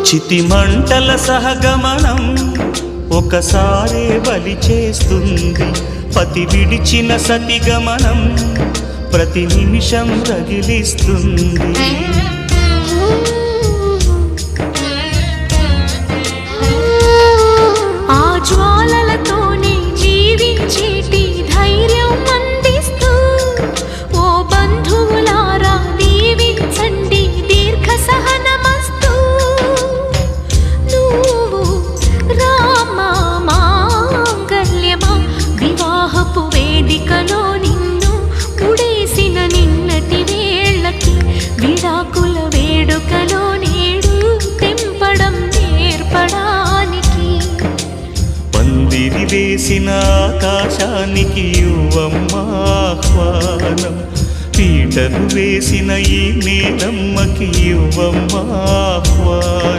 చితిమంటల సహగమనం ఒకసారే బలి చేస్తుంది. పతి విడిచిన సతిగమనం ప్రతి నిమిషం రగిలిస్తుంది. ఆ జ్వాలలతోనే జీవించేటి ధైర్యం అందిస్తూ ఓ బంధువులారా దీవించండి దీర్ఘ సహనమస్తు. నువ్వు రామా మాంగళ్యమా వివాహపు వేదికలో నిన్ను ఉడేసిన నిన్నటి వేళ్ళకి విడాకుల వేడుకలో నేడు తెంపడం నేర్పడానికి. పందిరి వేసిన ఆకాశానికి యువమ్మ ఆహ్వానం, పీటలు వేసిన ఈ నేలమ్మకి యువమ్మ ఆహ్వానం.